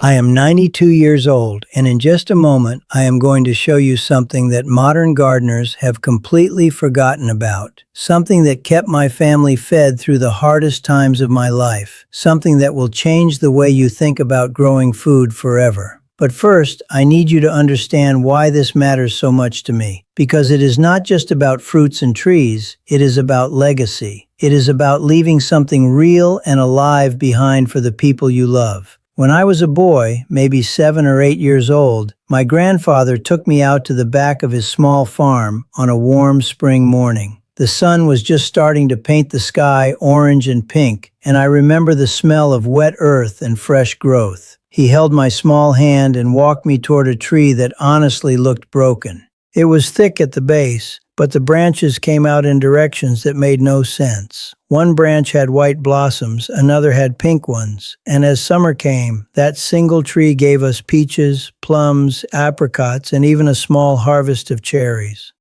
I am 92 years old, and in just a moment, I am going to show you something that modern gardeners have completely forgotten about. Something that kept my family fed through the hardest times of my life. Something that will change the way you think about growing food forever. But first, I need you to understand why this matters so much to me. Because it is not just about fruits and trees, it is about legacy. It is about leaving something real and alive behind for the people you love. When I was a boy, maybe 7 or 8 years old, my grandfather took me out to the back of his small farm on a warm spring morning. The sun was just starting to paint the sky orange and pink, and I remember the smell of wet earth and fresh growth. He held my small hand and walked me toward a tree that honestly looked broken. It was thick at the base, but the branches came out in directions that made no sense. One branch had white blossoms, another had pink ones, and as summer came, that single tree gave us peaches, plums, apricots, and even a small harvest of cherries.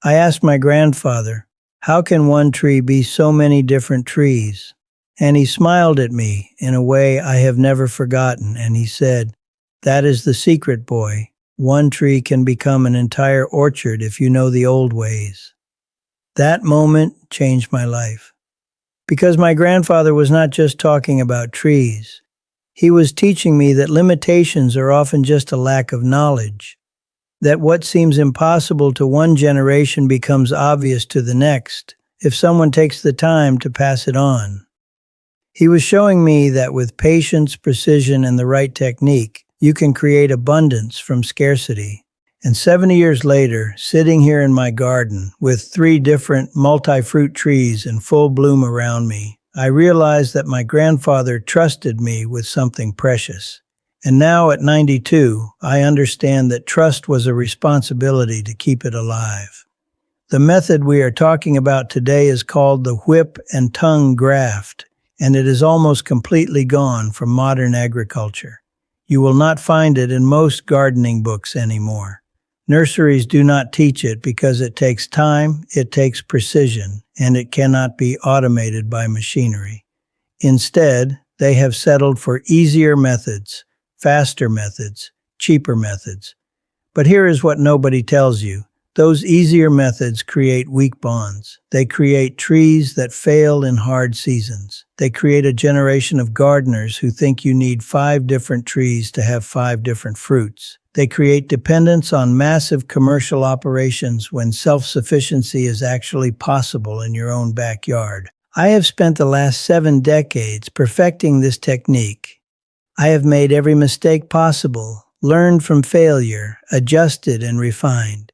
I asked my grandfather, "How can one tree be so many different trees?" And he smiled at me in a way I have never forgotten, and he said, "That is the secret, boy. One tree can become an entire orchard if you know the old ways." That moment changed my life. Because my grandfather was not just talking about trees. He was teaching me that limitations are often just a lack of knowledge. That what seems impossible to one generation becomes obvious to the next, if someone takes the time to pass it on. He was showing me that with patience, precision, and the right technique, you can create abundance from scarcity. And 70 years later, sitting here in my garden with 3 different multi-fruit trees in full bloom around me, I realized that my grandfather trusted me with something precious. And now at 92, I understand that trust was a responsibility to keep it alive. The method we are talking about today is called the whip and tongue graft, and it is almost completely gone from modern agriculture. You will not find it in most gardening books anymore. Nurseries do not teach it because it takes time, it takes precision, and it cannot be automated by machinery. Instead, they have settled for easier methods, faster methods, cheaper methods. But here is what nobody tells you. Those easier methods create weak bonds. They create trees that fail in hard seasons. They create a generation of gardeners who think you need 5 different trees to have 5 different fruits. They create dependence on massive commercial operations when self-sufficiency is actually possible in your own backyard. I have spent the last 7 decades perfecting this technique. I have made every mistake possible, learned from failure, adjusted and refined.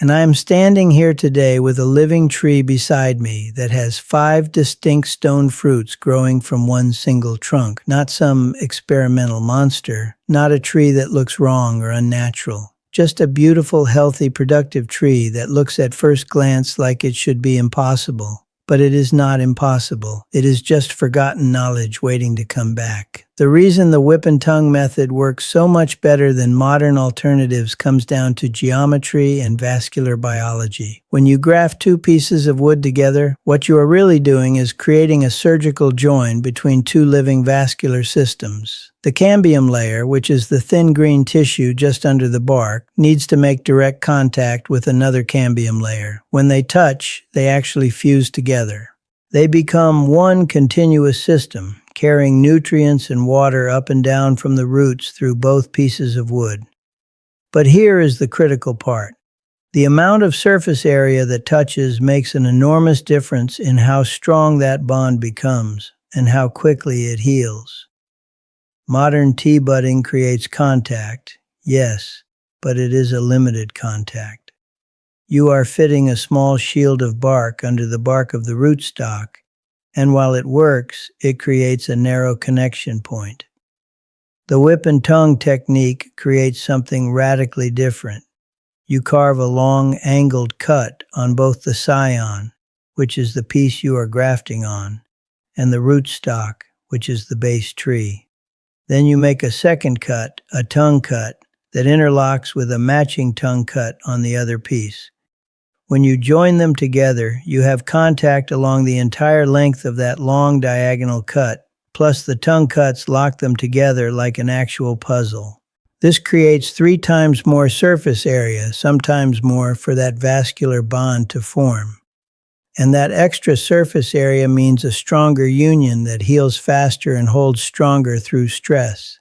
And I am standing here today with a living tree beside me that has 5 distinct stone fruits growing from one single trunk, not some experimental monster, not a tree that looks wrong or unnatural, just a beautiful, healthy, productive tree that looks at first glance like it should be impossible. But it is not impossible. It is just forgotten knowledge waiting to come back. The reason the whip and tongue method works so much better than modern alternatives comes down to geometry and vascular biology. When you graft 2 pieces of wood together, what you are really doing is creating a surgical join between 2 living vascular systems. The cambium layer, which is the thin green tissue just under the bark, needs to make direct contact with another cambium layer. When they touch, they actually fuse together. They become one continuous system, carrying nutrients and water up and down from the roots through both pieces of wood. But here is the critical part. The amount of surface area that touches makes an enormous difference in how strong that bond becomes and how quickly it heals. Modern tea budding creates contact, yes, but it is a limited contact. You are fitting a small shield of bark under the bark of the rootstock, and while it works, it creates a narrow connection point. The whip and tongue technique creates something radically different. You carve a long, angled cut on both the scion, which is the piece you are grafting on, and the rootstock, which is the base tree. Then you make a second cut, a tongue cut, that interlocks with a matching tongue cut on the other piece. When you join them together, you have contact along the entire length of that long diagonal cut, plus the tongue cuts lock them together like an actual puzzle. This creates 3 times more surface area, sometimes more, for that vascular bond to form. And that extra surface area means a stronger union that heals faster and holds stronger through stress.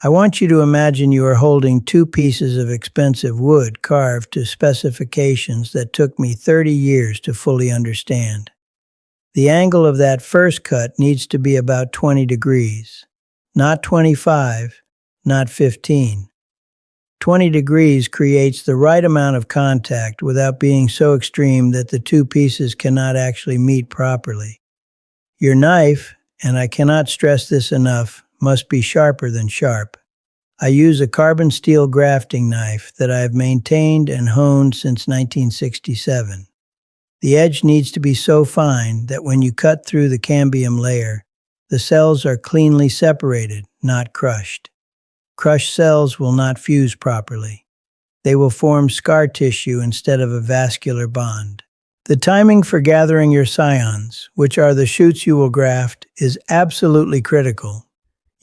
I want you to imagine you are holding 2 pieces of expensive wood carved to specifications that took me 30 years to fully understand. The angle of that first cut needs to be about 20 degrees, not 25, not 15. 20 degrees creates the right amount of contact without being so extreme that the 2 pieces cannot actually meet properly. Your knife, and I cannot stress this enough, must be sharper than sharp. I use a carbon steel grafting knife that I have maintained and honed since 1967. The edge needs to be so fine that when you cut through the cambium layer, the cells are cleanly separated, not crushed. Crushed cells will not fuse properly. They will form scar tissue instead of a vascular bond. The timing for gathering your scions, which are the shoots you will graft, is absolutely critical.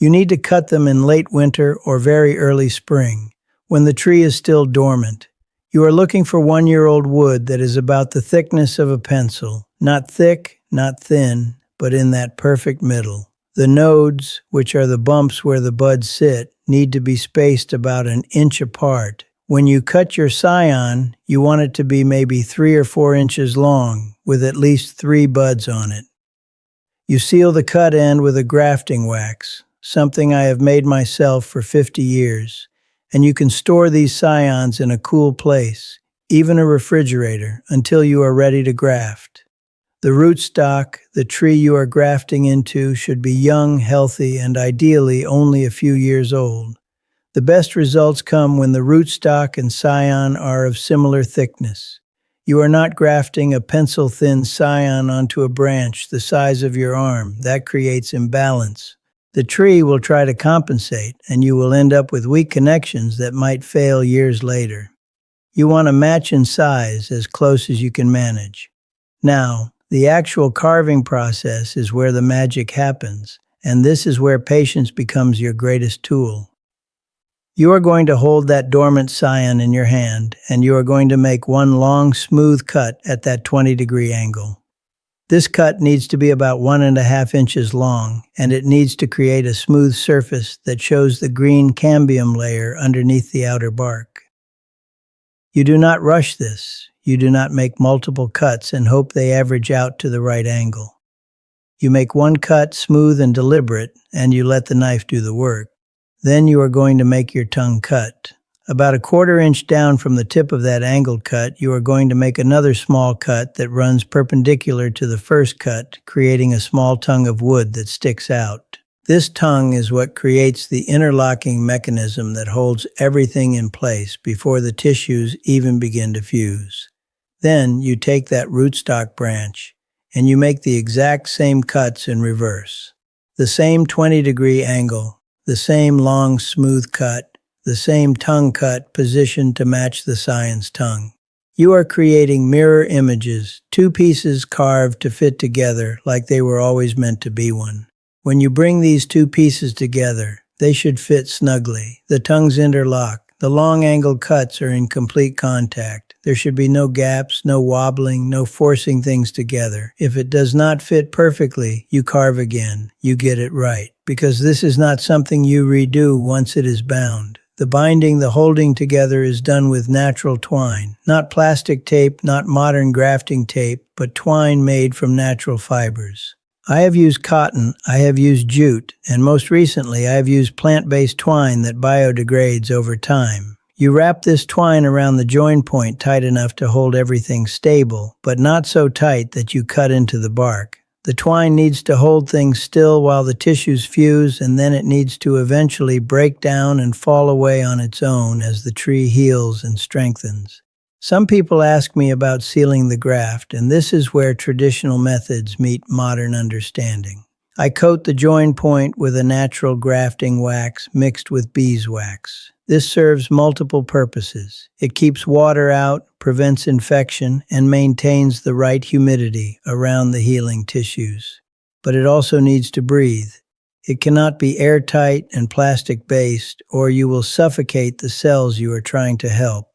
You need to cut them in late winter or very early spring, when the tree is still dormant. You are looking for 1-year-old wood that is about the thickness of a pencil, not thick, not thin, but in that perfect middle. The nodes, which are the bumps where the buds sit, need to be spaced about 1 inch apart. When you cut your scion, you want it to be maybe 3 or 4 inches long, with at least 3 buds on it. You seal the cut end with a grafting wax, something I have made myself for 50 years. And you can store these scions in a cool place, even a refrigerator, until you are ready to graft. The rootstock, the tree you are grafting into, should be young, healthy, and ideally only a few years old. The best results come when the rootstock and scion are of similar thickness. You are not grafting a pencil-thin scion onto a branch the size of your arm. That creates imbalance. The tree will try to compensate, and you will end up with weak connections that might fail years later. You want to match in size as close as you can manage. Now, the actual carving process is where the magic happens, and this is where patience becomes your greatest tool. You are going to hold that dormant scion in your hand, and you are going to make one long, smooth cut at that 20-degree angle. This cut needs to be about 1.5 inches long, and it needs to create a smooth surface that shows the green cambium layer underneath the outer bark. You do not rush this. You do not make multiple cuts and hope they average out to the right angle. You make one cut smooth and deliberate, and you let the knife do the work. Then you are going to make your tongue cut. About 1/4 inch down from the tip of that angled cut, you are going to make another small cut that runs perpendicular to the first cut, creating a small tongue of wood that sticks out. This tongue is what creates the interlocking mechanism that holds everything in place before the tissues even begin to fuse. Then you take that rootstock branch, and you make the exact same cuts in reverse. The same 20-degree angle, the same long, smooth cut, the same tongue cut positioned to match the scion's tongue. You are creating mirror images, 2 pieces carved to fit together like they were always meant to be one. When you bring these 2 pieces together, they should fit snugly. The tongues interlock. The long angled cuts are in complete contact. There should be no gaps, no wobbling, no forcing things together. If it does not fit perfectly, you carve again. You get it right. Because this is not something you redo once it is bound. The binding, the holding together is done with natural twine. Not plastic tape, not modern grafting tape, but twine made from natural fibers. I have used cotton, I have used jute, and most recently I have used plant-based twine that biodegrades over time. You wrap this twine around the join point tight enough to hold everything stable, but not so tight that you cut into the bark. The twine needs to hold things still while the tissues fuse, and then it needs to eventually break down and fall away on its own as the tree heals and strengthens. Some people ask me about sealing the graft, and this is where traditional methods meet modern understanding. I coat the join point with a natural grafting wax mixed with beeswax. This serves multiple purposes. It keeps water out, prevents infection, and maintains the right humidity around the healing tissues. but it also needs to breathe. It cannot be airtight and plastic-based, or you will suffocate the cells you are trying to help.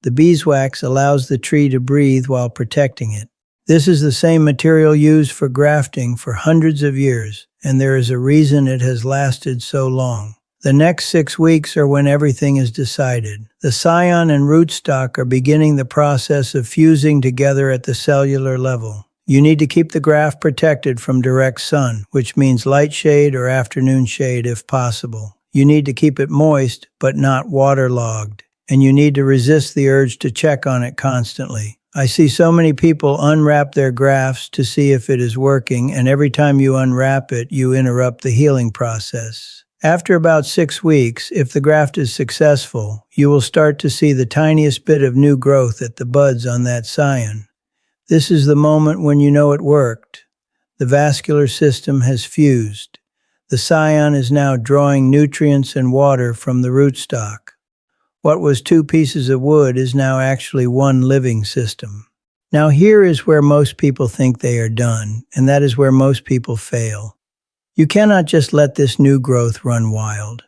The beeswax allows the tree to breathe while protecting it. This is the same material used for grafting for hundreds of years, and there is a reason it has lasted so long. The next 6 weeks are when everything is decided. The scion and rootstock are beginning the process of fusing together at the cellular level. You need to keep the graft protected from direct sun, which means light shade or afternoon shade if possible. You need to keep it moist, but not waterlogged. And you need to resist the urge to check on it constantly. I see so many people unwrap their grafts to see if it is working, and every time you unwrap it, you interrupt the healing process. After about 6 weeks, if the graft is successful, you will start to see the tiniest bit of new growth at the buds on that scion. This is the moment when you know it worked. The vascular system has fused. The scion is now drawing nutrients and water from the rootstock. What was 2 pieces of wood is now actually one living system. Now here is where most people think they are done, and that is where most people fail. You cannot just let this new growth run wild.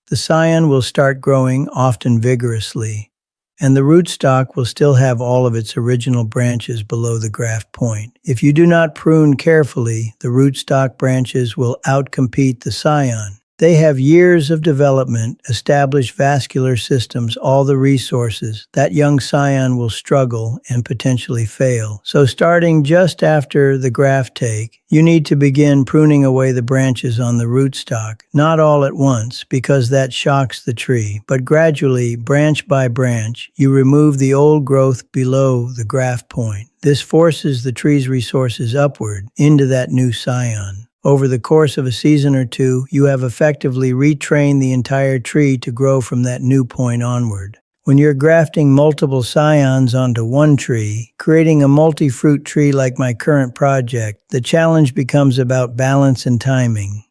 The scion will start growing, often vigorously, and the rootstock will still have all of its original branches below the graft point. If you do not prune carefully, the rootstock branches will outcompete the scion. They have years of development, established vascular systems, all the resources. That young scion will struggle and potentially fail. So starting just after the graft take, you need to begin pruning away the branches on the rootstock. Not all at once, because that shocks the tree, but gradually, branch by branch, you remove the old growth below the graft point. This forces the tree's resources upward into that new scion. Over the course of a season or 2, you have effectively retrained the entire tree to grow from that new point onward. When you're grafting multiple scions onto one tree, creating a multi-fruit tree like my current project, the challenge becomes about balance and timing.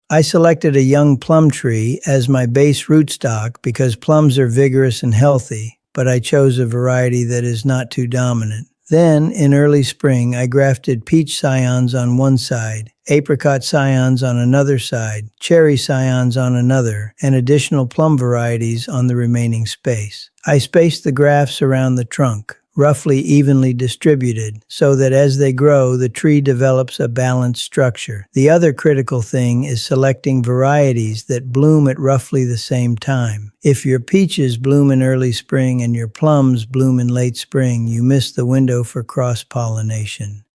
I selected a young plum tree as my base rootstock because plums are vigorous and healthy, but I chose a variety that is not too dominant. Then, in early spring, I grafted peach scions on one side, apricot scions on another side, cherry scions on another, and additional plum varieties on the remaining space. I spaced the grafts around the trunk, roughly evenly distributed, so that as they grow, the tree develops a balanced structure. The other critical thing is selecting varieties that bloom at roughly the same time. If your peaches bloom in early spring and your plums bloom in late spring, you miss the window for cross-pollination.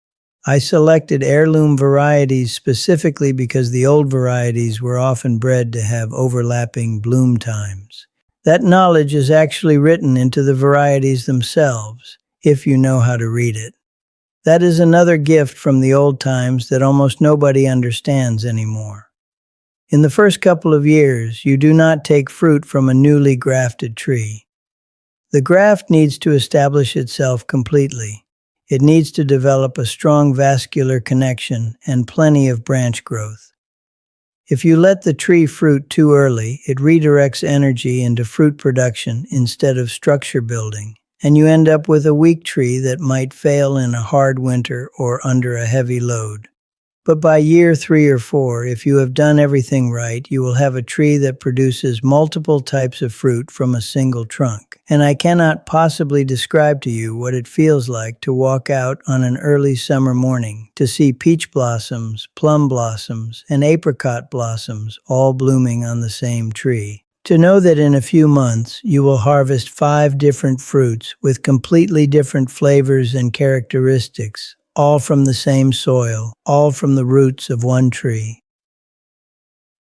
I selected heirloom varieties specifically because the old varieties were often bred to have overlapping bloom times. That knowledge is actually written into the varieties themselves, if you know how to read it. That is another gift from the old times that almost nobody understands anymore. In the first couple of years, you do not take fruit from a newly grafted tree. The graft needs to establish itself completely. It needs to develop a strong vascular connection and plenty of branch growth. If you let the tree fruit too early, it redirects energy into fruit production instead of structure building, and you end up with a weak tree that might fail in a hard winter or under a heavy load. But by year 3 or 4, if you have done everything right, you will have a tree that produces multiple types of fruit from a single trunk. And I cannot possibly describe to you what it feels like to walk out on an early summer morning to see peach blossoms, plum blossoms, and apricot blossoms all blooming on the same tree. To know that in a few months you will harvest 5 different fruits with completely different flavors and characteristics, all from the same soil, all from the roots of one tree.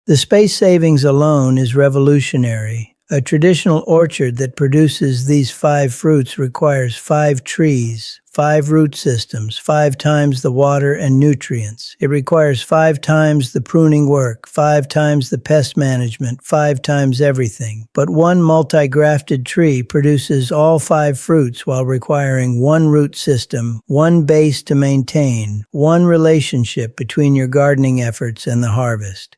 The space savings alone is revolutionary. A traditional orchard that produces these 5 fruits requires 5 trees, 5 root systems, 5 times the water and nutrients. It requires 5 times the pruning work, 5 times the pest management, 5 times everything. But one multi-grafted tree produces all 5 fruits while requiring 1 root system, 1 base to maintain, 1 relationship between your gardening efforts and the harvest.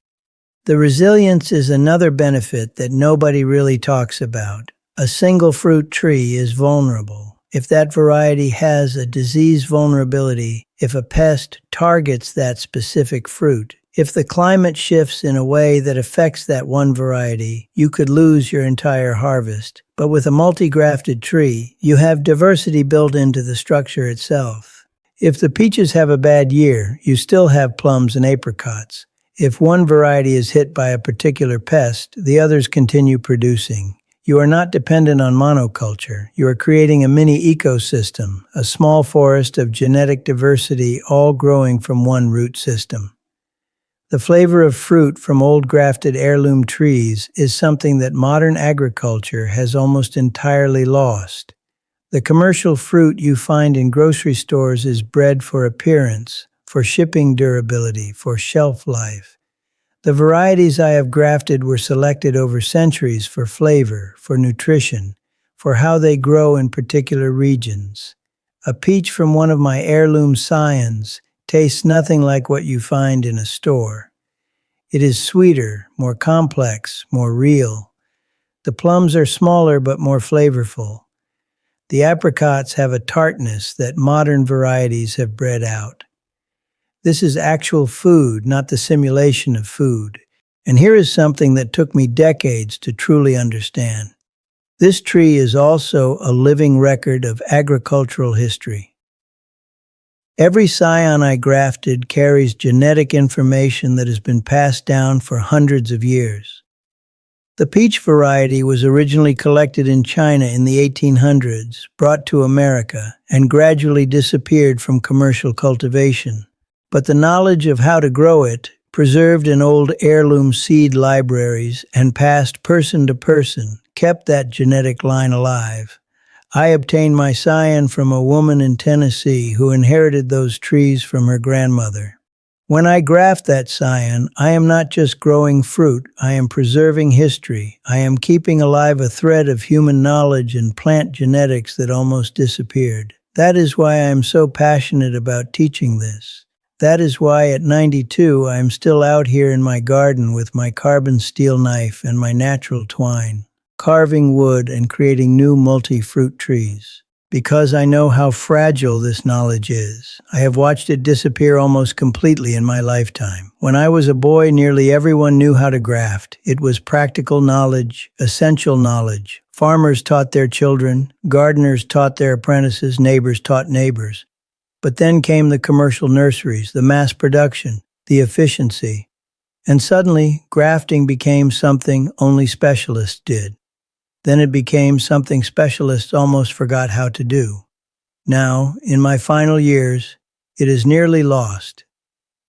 The resilience is another benefit that nobody really talks about. A single fruit tree is vulnerable. If that variety has a disease vulnerability, if a pest targets that specific fruit. If the climate shifts in a way that affects that one variety, you could lose your entire harvest. But with a multi-grafted tree, you have diversity built into the structure itself. If the peaches have a bad year, you still have plums and apricots. If one variety is hit by a particular pest, the others continue producing. You are not dependent on monoculture. You are creating a mini ecosystem, a small forest of genetic diversity all growing from one root system. The flavor of fruit from old grafted heirloom trees is something that modern agriculture has almost entirely lost. The commercial fruit you find in grocery stores is bred for appearance, for shipping durability, for shelf life. The varieties I have grafted were selected over centuries for flavor, for nutrition, for how they grow in particular regions. A peach from one of my heirloom scions tastes nothing like what you find in a store. It is sweeter, more complex, more real. The plums are smaller but more flavorful. The apricots have a tartness that modern varieties have bred out. This is actual food, not the simulation of food. And here is something that took me decades to truly understand. This tree is also a living record of agricultural history. Every scion I grafted carries genetic information that has been passed down for hundreds of years. The peach variety was originally collected in China in the 1800s, brought to America, and gradually disappeared from commercial cultivation. But the knowledge of how to grow it, preserved in old heirloom seed libraries and passed person to person, kept that genetic line alive. I obtained my scion from a woman in Tennessee who inherited those trees from her grandmother. When I graft that scion, I am not just growing fruit, I am preserving history. I am keeping alive a thread of human knowledge and plant genetics that almost disappeared. That is why I am so passionate about teaching this. That is why at 92 I am still out here in my garden with my carbon steel knife and my natural twine, carving wood and creating new multi-fruit trees. Because I know how fragile this knowledge is. I have watched it disappear almost completely in my lifetime. When I was a boy, nearly everyone knew how to graft. It was practical knowledge, essential knowledge. Farmers taught their children, gardeners taught their apprentices, neighbors taught neighbors. But then came the commercial nurseries, the mass production, the efficiency. And suddenly, grafting became something only specialists did. Then it became something specialists almost forgot how to do. Now, in my final years, it is nearly lost.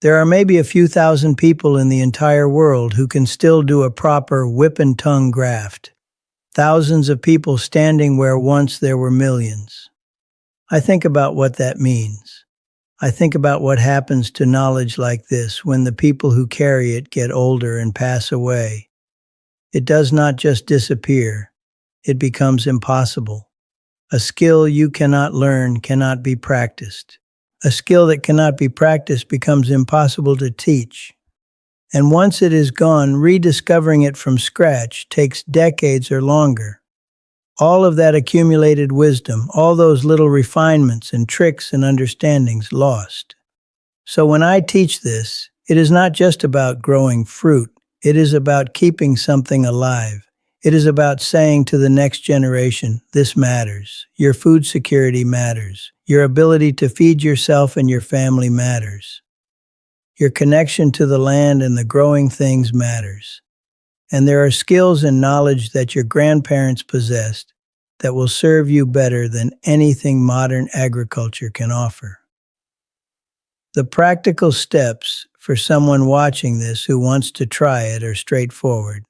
There are maybe a few thousand people in the entire world who can still do a proper whip and tongue graft. Thousands of people standing where once there were millions. I think about what that means. I think about what happens to knowledge like this when the people who carry it get older and pass away. It does not just disappear. It becomes impossible. A skill you cannot learn cannot be practiced. A skill that cannot be practiced becomes impossible to teach. And once it is gone, rediscovering it from scratch takes decades or longer. All of that accumulated wisdom, all those little refinements and tricks and understandings lost. So when I teach this, it is not just about growing fruit. It is about keeping something alive. It is about saying to the next generation, this matters. Your food security matters. Your ability to feed yourself and your family matters. Your connection to the land and the growing things matters. And there are skills and knowledge that your grandparents possessed that will serve you better than anything modern agriculture can offer. The practical steps for someone watching this who wants to try it are straightforward.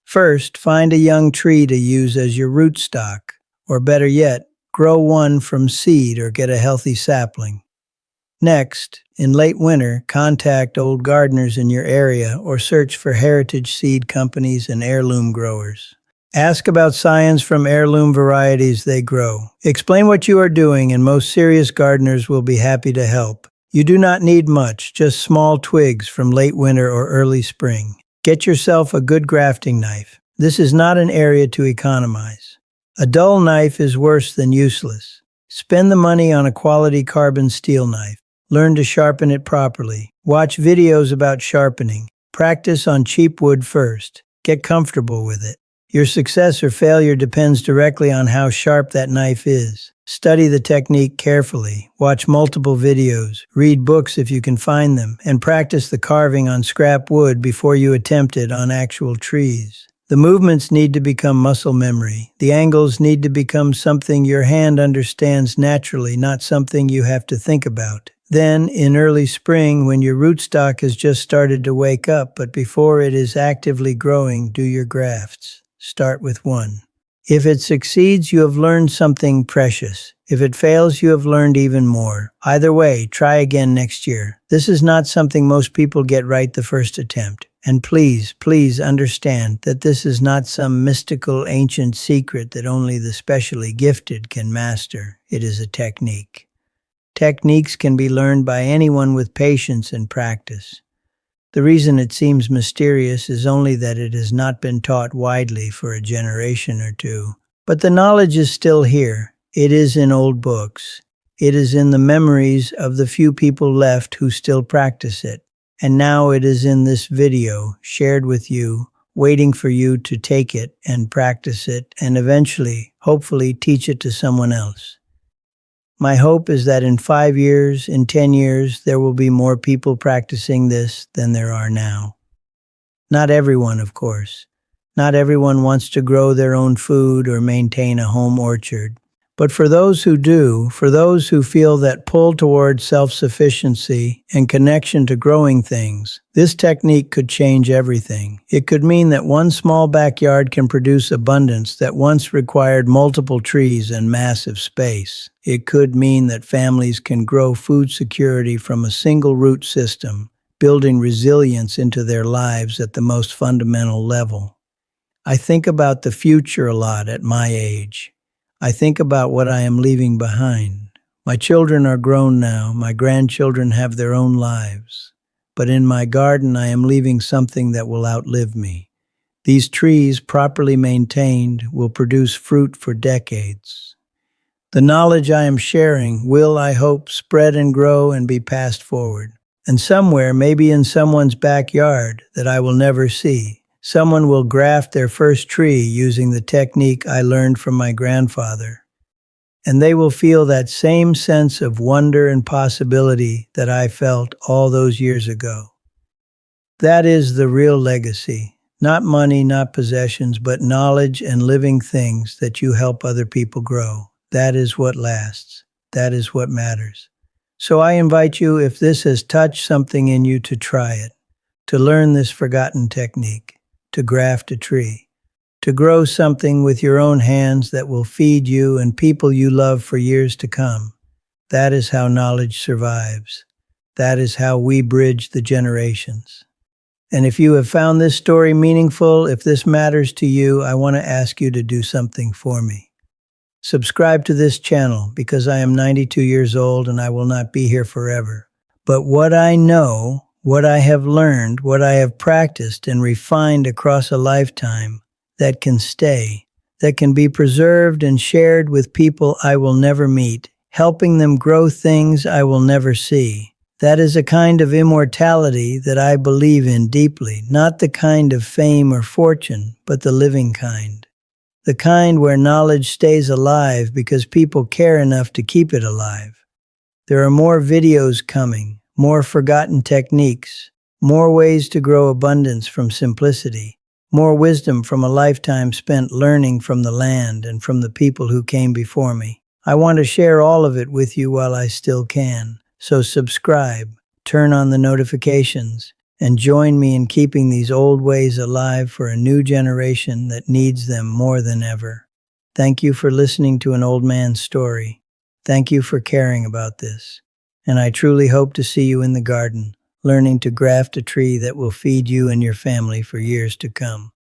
First, find a young tree to use as your rootstock, or better yet, grow one from seed or get a healthy sapling. Next, in late winter, contact old gardeners in your area or search for heritage seed companies and heirloom growers. Ask about scions from heirloom varieties they grow. Explain what you are doing and most serious gardeners will be happy to help. You do not need much, just small twigs from late winter or early spring. Get yourself a good grafting knife. This is not an area to economize. A dull knife is worse than useless. Spend the money on a quality carbon steel knife. Learn to sharpen it properly. Watch videos about sharpening. Practice on cheap wood first. Get comfortable with it. Your success or failure depends directly on how sharp that knife is. Study the technique carefully. Watch multiple videos. Read books if you can find them. And practice the carving on scrap wood before you attempt it on actual trees. The movements need to become muscle memory. The angles need to become something your hand understands naturally, not something you have to think about. Then, in early spring, when your rootstock has just started to wake up, but before it is actively growing, do your grafts. Start with one. If it succeeds, you have learned something precious. If it fails, you have learned even more. Either way, try again next year. This is not something most people get right the first attempt. And please, please understand that this is not some mystical ancient secret that only the specially gifted can master. It is a technique. Techniques can be learned by anyone with patience and practice. The reason it seems mysterious is only that it has not been taught widely for a generation or two. But the knowledge is still here. It is in old books. It is in the memories of the few people left who still practice it. And now it is in this video, shared with you, waiting for you to take it and practice it, and eventually, hopefully, teach it to someone else. My hope is that in 5 years, in 10 years, there will be more people practicing this than there are now. Not everyone, of course. Not everyone wants to grow their own food or maintain a home orchard. But for those who do, for those who feel that pull toward self-sufficiency and connection to growing things, this technique could change everything. It could mean that one small backyard can produce abundance that once required multiple trees and massive space. It could mean that families can grow food security from a single root system, building resilience into their lives at the most fundamental level. I think about the future a lot at my age. I think about what I am leaving behind. My children are grown now. My grandchildren have their own lives. But in my garden, I am leaving something that will outlive me. These trees, properly maintained, will produce fruit for decades. The knowledge I am sharing will, I hope, spread and grow and be passed forward. And somewhere, maybe in someone's backyard that I will never see, someone will graft their first tree using the technique I learned from my grandfather. And they will feel that same sense of wonder and possibility that I felt all those years ago. That is the real legacy. Not money, not possessions, but knowledge and living things that you help other people grow. That is what lasts. That is what matters. So I invite you, if this has touched something in you, to try it, to learn this forgotten technique, to graft a tree, to grow something with your own hands that will feed you and people you love for years to come. That is how knowledge survives. That is how we bridge the generations. And if you have found this story meaningful, if this matters to you, I want to ask you to do something for me. Subscribe to this channel because I am 92 years old and I will not be here forever. But what I know, what I have learned, what I have practiced and refined across a lifetime, that can stay, that can be preserved and shared with people I will never meet, helping them grow things I will never see. That is a kind of immortality that I believe in deeply, not the kind of fame or fortune, but the living kind. The kind where knowledge stays alive because people care enough to keep it alive. There are more videos coming, more forgotten techniques, more ways to grow abundance from simplicity, more wisdom from a lifetime spent learning from the land and from the people who came before me. I want to share all of it with you while I still can. So subscribe, turn on the notifications, and join me in keeping these old ways alive for a new generation that needs them more than ever. Thank you for listening to an old man's story. Thank you for caring about this. And I truly hope to see you in the garden, learning to graft a tree that will feed you and your family for years to come.